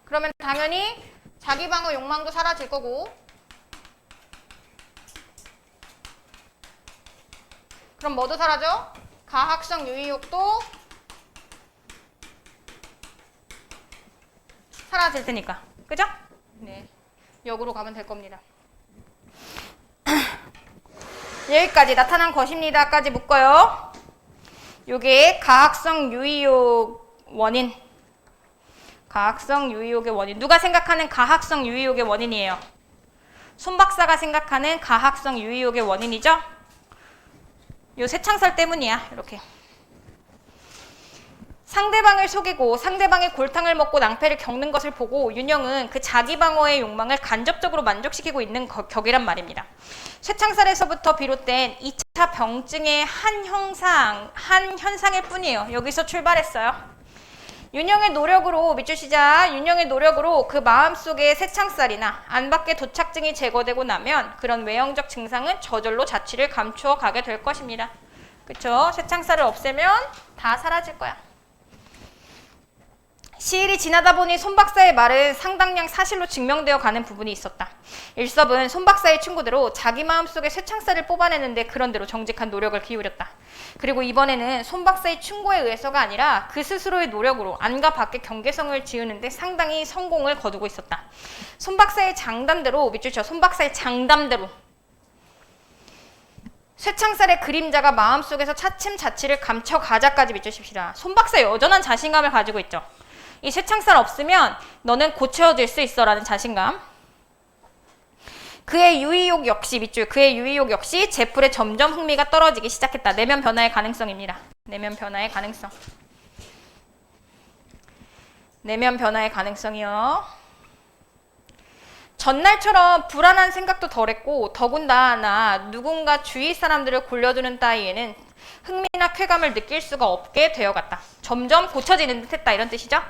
Speaker 1: 그러면 당연히 자기방어 욕망도 사라질 거고 그럼 뭐도 사라져? 가학성 유의욕도 사라질 테니까. 그죠? 네. 역으로 가면 될 겁니다. 여기까지 나타난 것입니다까지 묶어요. 요게 가학성 유의욕 원인. 가학성 유의욕의 원인. 누가 생각하는 가학성 유의욕의 원인이에요? 손 박사가 생각하는 가학성 유의욕의 원인이죠? 요 쇠창살 때문이야. 이렇게. 상대방을 속이고 상대방의 골탕을 먹고 낭패를 겪는 것을 보고 윤영은 그 자기 방어의 욕망을 간접적으로 만족시키고 있는 격이란 말입니다. 쇠창살에서부터 비롯된 2차 병증의 한 현상일 뿐이에요. 여기서 출발했어요. 윤영의 노력으로, 밑줄 시작. 윤영의 노력으로 그 마음속의 쇠창살이나 안팎의 도착증이 제거되고 나면 그런 외형적 증상은 저절로 자취를 감추어 가게 될 것입니다. 그쵸? 쇠창살을 없애면 다 사라질 거야. 시일이 지나다 보니 손 박사의 말은 상당량 사실로 증명되어 가는 부분이 있었다. 일섭은 손 박사의 충고대로 자기 마음속의 쇠창살을 뽑아내는데 그런대로 정직한 노력을 기울였다. 그리고 이번에는 손 박사의 충고에 의해서가 아니라 그 스스로의 노력으로 안과 밖의 경계성을 지우는데 상당히 성공을 거두고 있었다. 손 박사의 장담대로, 밑줄 쳐, 손 박사의 장담대로 쇠창살의 그림자가 마음속에서 차츰 자취를 감춰가자까지 밑주십시다. 손 박사 여전한 자신감을 가지고 있죠. 이 쇠창살 없으면 너는 고쳐질 수 있어 라는 자신감. 그의 유의욕 역시, 밑줄, 그의 유의욕 역시 제풀에 점점 흥미가 떨어지기 시작했다. 내면 변화의 가능성입니다. 내면 변화의 가능성. 내면 변화의 가능성이요. 전날처럼 불안한 생각도 덜했고 더군다나 누군가 주위 사람들을 골려주는 따위에는 흥미나 쾌감을 느낄 수가 없게 되어갔다. 점점 고쳐지는 듯했다. 이런 뜻이죠.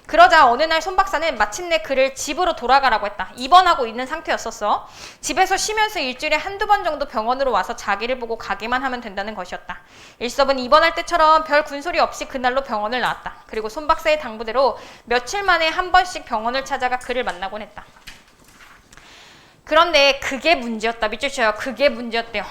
Speaker 1: 그러자 어느 날 손 박사는 마침내 그를 집으로 돌아가라고 했다. 입원하고 있는 상태였었어. 집에서 쉬면서 일주일에 한두 번 정도 병원으로 와서 자기를 보고 가기만 하면 된다는 것이었다. 일섭은 입원할 때처럼 별 군소리 없이 그날로 병원을 나왔다. 그리고 손 박사의 당부대로 며칠 만에 한 번씩 병원을 찾아가 그를 만나곤 했다. 그런데 그게 문제였다. 밑줄 쳐요. 그게 문제였대요.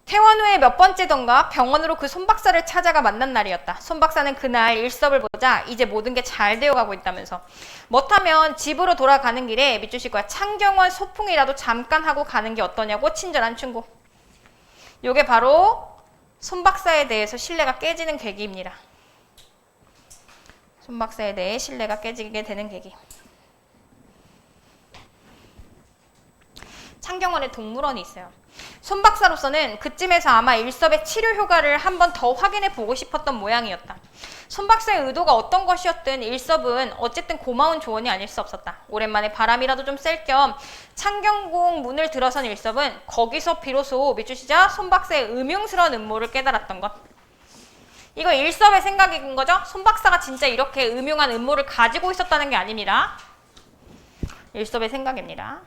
Speaker 1: 퇴원 후에 몇 번째던가 병원으로 그 손 박사를 찾아가 만난 날이었다. 손 박사는 그날 일섭을 보자 이제 모든 게 잘 되어가고 있다면서 못하면 집으로 돌아가는 길에 밑줄 칠 거야. 창경원 소풍이라도 잠깐 하고 가는 게 어떠냐고 친절한 충고. 요게 바로 손 박사에 대해서 신뢰가 깨지는 계기입니다. 손 박사에 대해 신뢰가 깨지게 되는 계기. 창경원에 동물원이 있어요. 손 박사로서는 그쯤에서 아마 일섭의 치료 효과를 한 번 더 확인해 보고 싶었던 모양이었다. 손 박사의 의도가 어떤 것이었든 일섭은 어쨌든 고마운 조언이 아닐 수 없었다. 오랜만에 바람이라도 좀 쐴 겸 창경궁 문을 들어선 일섭은 거기서 비로소 밑줄 시작 손 박사의 음흉스러운 음모를 깨달았던 것. 이거 일섭의 생각인 거죠? 손 박사가 진짜 이렇게 음흉한 음모를 가지고 있었다는 게 아닙니다. 일섭의 생각입니다.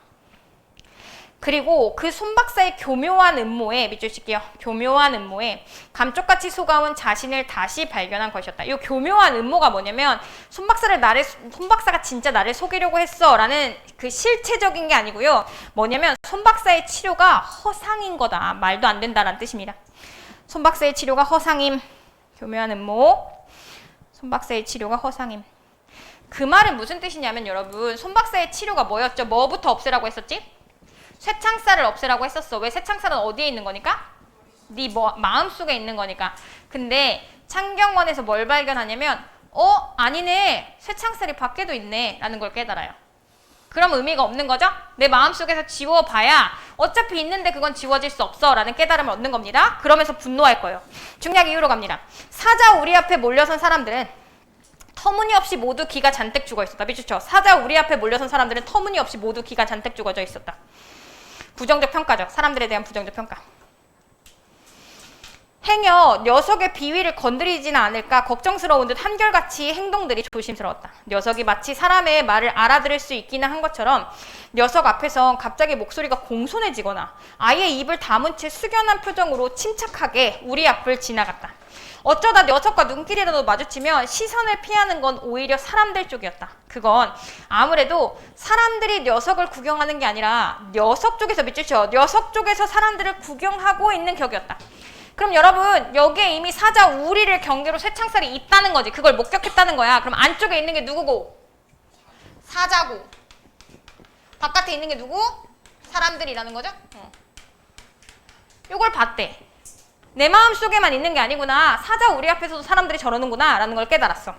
Speaker 1: 그리고 그 손 박사의 교묘한 음모에 밑줄 칠게요. 교묘한 음모에 감쪽같이 속아온 자신을 다시 발견한 것이었다. 이 교묘한 음모가 뭐냐면 손 박사가 진짜 나를 속이려고 했어 라는 그 실체적인 게 아니고요. 뭐냐면 손 박사의 치료가 허상인 거다. 말도 안 된다라는 뜻입니다. 손 박사의 치료가 허상임. 교묘한 음모. 손 박사의 치료가 허상임. 그 말은 무슨 뜻이냐면 여러분, 손 박사의 치료가 뭐였죠? 뭐부터 없애라고 했었지? 쇠창살을 없애라고 했었어. 왜? 쇠창살은 어디에 있는 거니까? 네 마음속에 있는 거니까. 근데 창경원에서 뭘 발견하냐면 아니네. 쇠창살이 밖에도 있네 라는 걸 깨달아요. 그럼 의미가 없는 거죠? 내 마음속에서 지워봐야 어차피 있는데 그건 지워질 수 없어 라는 깨달음을 얻는 겁니다. 그러면서 분노할 거예요. 중략 이유로 갑니다. 사자 우리 앞에 몰려선 사람들은 터무니없이 모두 기가 잔뜩 죽어있었다. 미쳤죠? 사자 우리 앞에 몰려선 사람들은 터무니없이 모두 기가 잔뜩 죽어져 있었다. 부정적 평가죠. 사람들에 대한 부정적 평가. 행여 녀석의 비위를 건드리지는 않을까 걱정스러운 듯 한결같이 행동들이 조심스러웠다. 녀석이 마치 사람의 말을 알아들을 수 있기는 한 것처럼 녀석 앞에선 갑자기 목소리가 공손해지거나 아예 입을 다문 채 숙연한 표정으로 침착하게 우리 앞을 지나갔다. 어쩌다 녀석과 눈길이라도 마주치면 시선을 피하는 건 오히려 사람들 쪽이었다. 그건 아무래도 사람들이 녀석을 구경하는 게 아니라 녀석 쪽에서 미치죠. 녀석 쪽에서 사람들을 구경하고 있는 격이었다. 그럼 여러분 여기에 이미 사자 우리를 경계로 쇠창살이 있다는 거지. 그걸 목격했다는 거야. 그럼 안쪽에 있는 게 누구고? 사자고. 바깥에 있는 게 누구? 사람들이라는 거죠. 요걸 봤대. 내 마음속에만 있는 게 아니구나. 사자 우리 앞에서도 사람들이 저러는구나 라는 걸 깨달았어.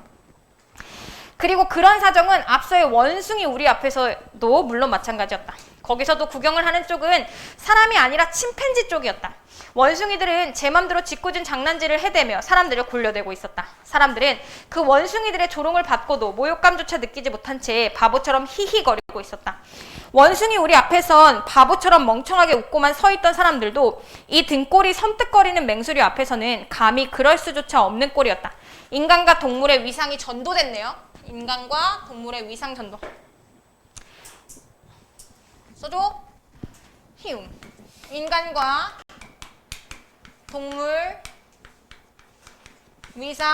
Speaker 1: 그리고 그런 사정은 앞서의 원숭이 우리 앞에서도 물론 마찬가지였다. 거기서도 구경을 하는 쪽은 사람이 아니라 침팬지 쪽이었다. 원숭이들은 제 맘대로 짓궂은 장난질을 해대며 사람들을 골려대고 있었다. 사람들은 그 원숭이들의 조롱을 받고도 모욕감조차 느끼지 못한 채 바보처럼 히히거리고 있었다. 원숭이 우리 앞에선 바보처럼 멍청하게 웃고만 서 있던 사람들도 이 등골이 섬뜩거리는 맹수류 앞에서는 감히 그럴 수조차 없는 꼴이었다. 인간과 동물의 위상이 전도됐네요. 인간과 동물의 위상 전도. 써줘. 희움. 인간과 동물 위상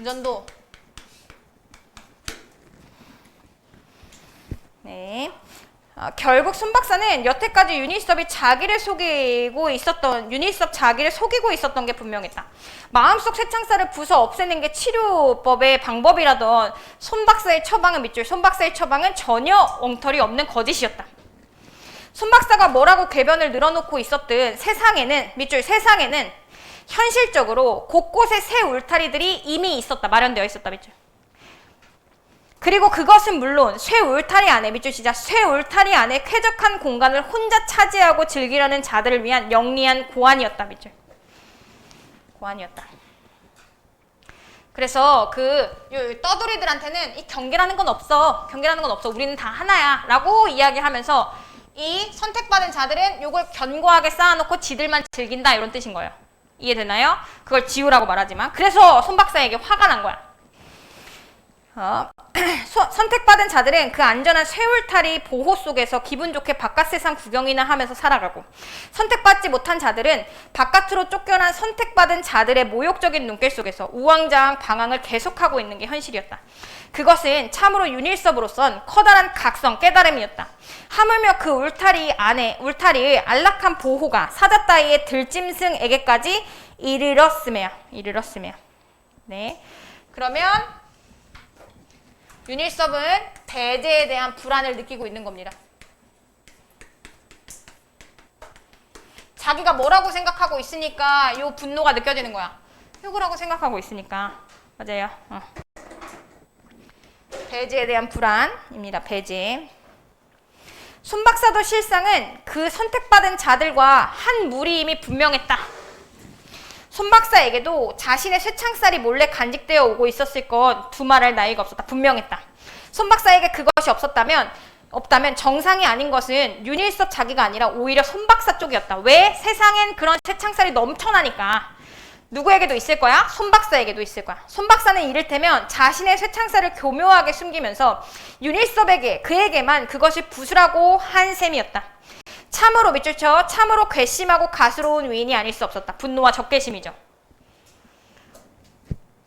Speaker 1: 전도. 네. 결국 손 박사는 여태까지 유니섭이 자기를 속이고 있었던 게 분명했다. 마음속 쇠창살을 부숴 없애는 게 치료법의 방법이라던 손 박사의 처방은 밑줄. 손 박사의 처방은 전혀 엉터리 없는 거짓이었다. 손 박사가 뭐라고 궤변을 늘어놓고 있었든 세상에는 현실적으로 곳곳에 새 울타리들이 이미 있었다. 마련되어 있었다. 밑줄. 그리고 그것은 물론 쇠 울타리 안에 밑줄 시작. 쇠 울타리 안에 쾌적한 공간을 혼자 차지하고 즐기려는 자들을 위한 영리한 고안이었다. 밑줄. 고안이었다. 그래서 떠돌이들한테는 이 경계라는 건 없어. 경계라는 건 없어. 우리는 다 하나야. 라고 이야기하면서 이 선택받은 자들은 이걸 견고하게 쌓아놓고 지들만 즐긴다. 이런 뜻인 거예요. 이해되나요? 그걸 지우라고 말하지만. 그래서 손 박사에게 화가 난 거야. 선택받은 자들은 그 안전한 쇠울타리 보호 속에서 기분 좋게 바깥 세상 구경이나 하면서 살아가고, 선택받지 못한 자들은 바깥으로 쫓겨난 선택받은 자들의 모욕적인 눈길 속에서 우왕좌왕 방황을 계속하고 있는 게 현실이었다. 그것은 참으로 윤일섭으로선 커다란 각성, 깨달음이었다. 하물며 그 울타리의 안락한 보호가 사자 따위의 들짐승에게까지 이르렀음에야. 네. 그러면 윤일섭은 배제에 대한 불안을 느끼고 있는 겁니다. 자기가 뭐라고 생각하고 있으니까 이 분노가 느껴지는 거야. 이거라고 생각하고 있으니까. 맞아요. 배제에 대한 불안입니다. 배제. 손 박사도 실상은 그 선택받은 자들과 한 무리임이 분명했다. 손 박사에게도 자신의 쇠창살이 몰래 간직되어 오고 있었을 것 두말할 나위가 없었다. 분명했다. 손 박사에게 그것이 없다면 정상이 아닌 것은 윤일섭 자기가 아니라 오히려 손 박사 쪽이었다. 왜? 세상엔 그런 쇠창살이 넘쳐나니까. 누구에게도 있을 거야? 손 박사에게도 있을 거야. 손 박사는 이를테면 자신의 쇠창살을 교묘하게 숨기면서 윤일섭에게, 그에게만 그것이 부수라고 한 셈이었다. 참으로 밑줄 쳐. 참으로 괘씸하고 가스로운 위인이 아닐 수 없었다. 분노와 적개심이죠.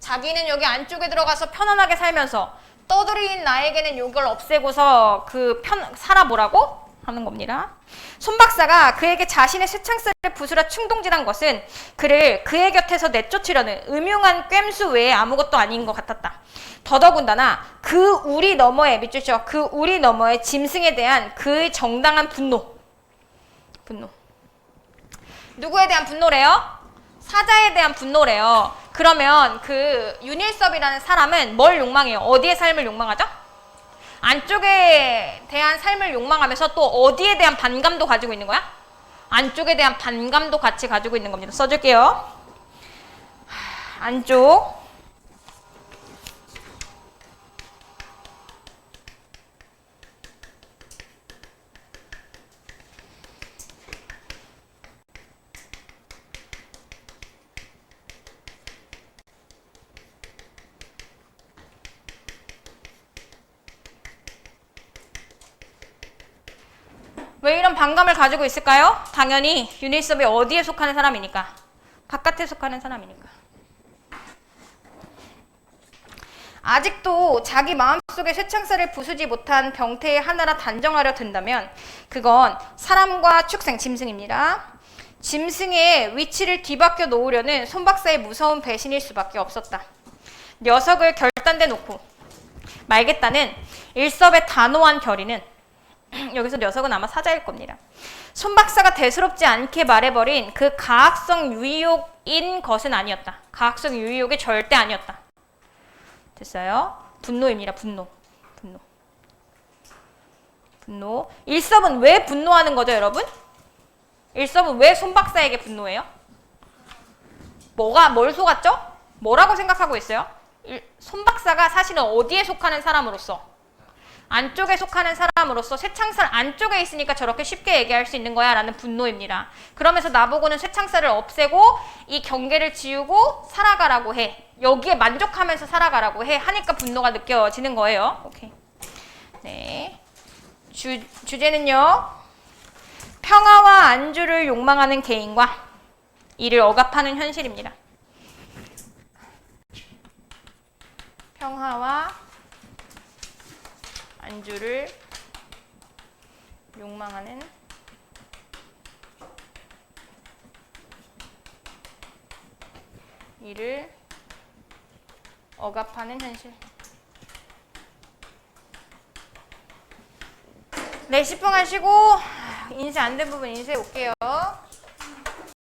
Speaker 1: 자기는 여기 안쪽에 들어가서 편안하게 살면서 떠들이인 나에게는 이걸 없애고서 살아보라고? 하는 겁니다. 손 박사가 그에게 자신의 쇠창살을 부수라 충동질한 것은 그를 그의 곁에서 내쫓으려는 음흉한 괸수 외에 아무것도 아닌 것 같았다. 더더군다나 그 우리 너머에, 밑줄죠, 그 우리 너머의 짐승에 대한 그의 정당한 분노. 누구에 대한 분노래요? 사자에 대한 분노래요. 그러면 그 윤일섭이라는 사람은 뭘 욕망해요? 어디의 삶을 욕망하죠? 안쪽에 대한 삶을 욕망하면서 또 어디에 대한 반감도 가지고 있는 거야? 안쪽에 대한 반감도 같이 가지고 있는 겁니다. 써줄게요. 안쪽. 왜 이런 반감을 가지고 있을까요? 당연히 윤일섭이 어디에 속하는 사람이니까. 바깥에 속하는 사람이니까. 아직도 자기 마음속에 쇠창살을 부수지 못한 병태의 하나라 단정하려 든다면 그건 사람과 축생, 짐승입니다. 짐승의 위치를 뒤바뀌어 놓으려는 손 박사의 무서운 배신일 수밖에 없었다. 녀석을 결단대 놓고 말겠다는 일섭의 단호한 결의는 여기서 녀석은 아마 사자일 겁니다. 손 박사가 대수롭지 않게 말해버린 그 가학성 유의욕인 것은 아니었다. 가학성 유의욕이 절대 아니었다. 됐어요? 분노입니다. 분노. 일섭은 왜 분노하는 거죠, 여러분? 일섭은 왜 손 박사에게 분노해요? 뭘 속았죠? 뭐라고 생각하고 있어요? 손 박사가 사실은 어디에 속하는 사람으로서? 안쪽에 속하는 사람으로서 쇠창살 안쪽에 있으니까 저렇게 쉽게 얘기할 수 있는 거야 라는 분노입니다. 그러면서 나보고는 쇠창살을 없애고 이 경계를 지우고 살아가라고 해. 여기에 만족하면서 살아가라고 해. 하니까 분노가 느껴지는 거예요. 오케이. 네. 주제는요. 평화와 안주를 욕망하는 개인과 이를 억압하는 현실입니다. 평화와 안주를 욕망하는 이를 억압하는 현실. 네, 10분 하시고 인쇄 안 된 부분 인쇄해 올게요.